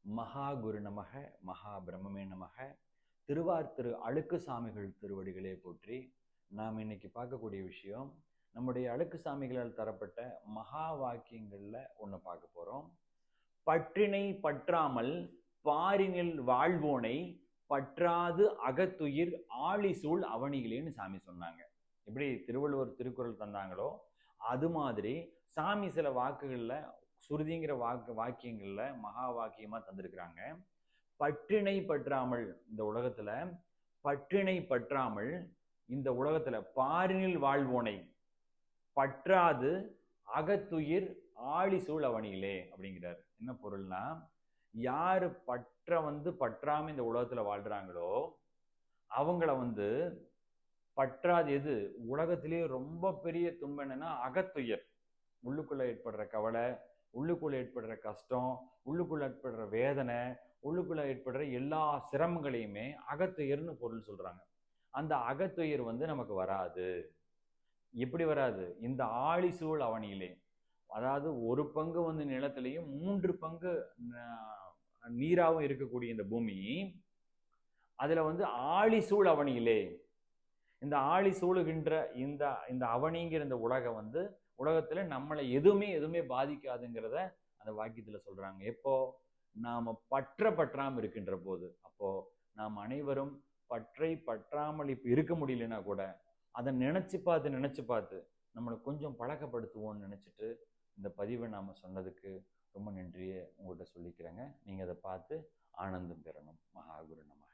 மகாகுரு நமக, மகா பிரம்மே நமக. திருவார் திரு அழுக்கு சாமிகள் திருவடிகளே போற்றி. நாம் இன்னைக்கு பார்க்கக்கூடிய விஷயம், நம்முடைய அழுக்கு சாமிகளால் தரப்பட்ட மகா வாக்கியங்கள்ல ஒன்று பார்க்க போறோம். பற்றினை பற்றாமல் பாரினில் வாழ்வோனை பற்றாது அகத்துயிர் ஆழிசூழ் அவனிகளேன்னு சாமி சொன்னாங்க. எப்படி திருவள்ளுவர் திருக்குறள் தந்தாங்களோ அது மாதிரி சாமி சில வாக்குகள்ல சுருதிங்கிற வாக்கியங்கள்ல மகா வாக்கியமா தந்திருக்கிறாங்க. பற்றினை பற்றாமல் இந்த உலகத்துல, பற்றினை பற்றாமல் இந்த உலகத்துல பாரினில் வாழ்வோனை பற்றாது அகத்துயிர் ஆழிசூழ் அவனிகளே அப்படிங்கிறார். என்ன பொருள்னா, யாரு பற்றாம இந்த உலகத்துல வாழ்றாங்களோ அவங்கள பற்றாது எது உலகத்திலேயே ரொம்ப பெரிய துன்பம் என்னன்னா அகத்துயர். உள்ளுக்குள்ள ஏற்படுற கவலை, உள்ளுக்குள்ள ஏற்படுற கஷ்டம், உள்ளுக்குள்ள ஏற்படுற வேதனை, உள்ளுக்குள்ள ஏற்படுற எல்லா சிரமங்களையுமே அகத்துயர்னு பொருள் சொல்றாங்க. அந்த அகத்துயர் நமக்கு வராது. எப்படி வராது? இந்த ஆழிசூழ் அவனியிலே, அதாவது ஒரு பங்கு நிலத்திலையும் 3 பங்கு நீராவும் இருக்கக்கூடிய இந்த பூமி, அதுல ஆழிசூழ் அவனியிலே, இந்த ஆழி சூழுகின்ற இந்த இந்த அவனிங்கிற இந்த உலகத்துல நம்மளை எதுவுமே பாதிக்காதுங்கிறத அந்த வாக்கியத்துல சொல்றாங்க. எப்போ? நாம பற்றாம இருக்கின்ற போது. அப்போ நாம் அனைவரும் பற்றாமல் இப்ப இருக்க முடியலன்னா கூட அதை நினைச்சு பார்த்து நம்மளை கொஞ்சம் பழக்கப்படுத்துவோம்னு நினைச்சிட்டு இந்த பதிவை நாம சொன்னதுக்கு ரொம்ப நன்றியை உங்கள்கிட்ட சொல்லிக்கிறேங்க. நீங்க அதை பார்த்து ஆனந்தம் பெறணும். மகாகுரு நம.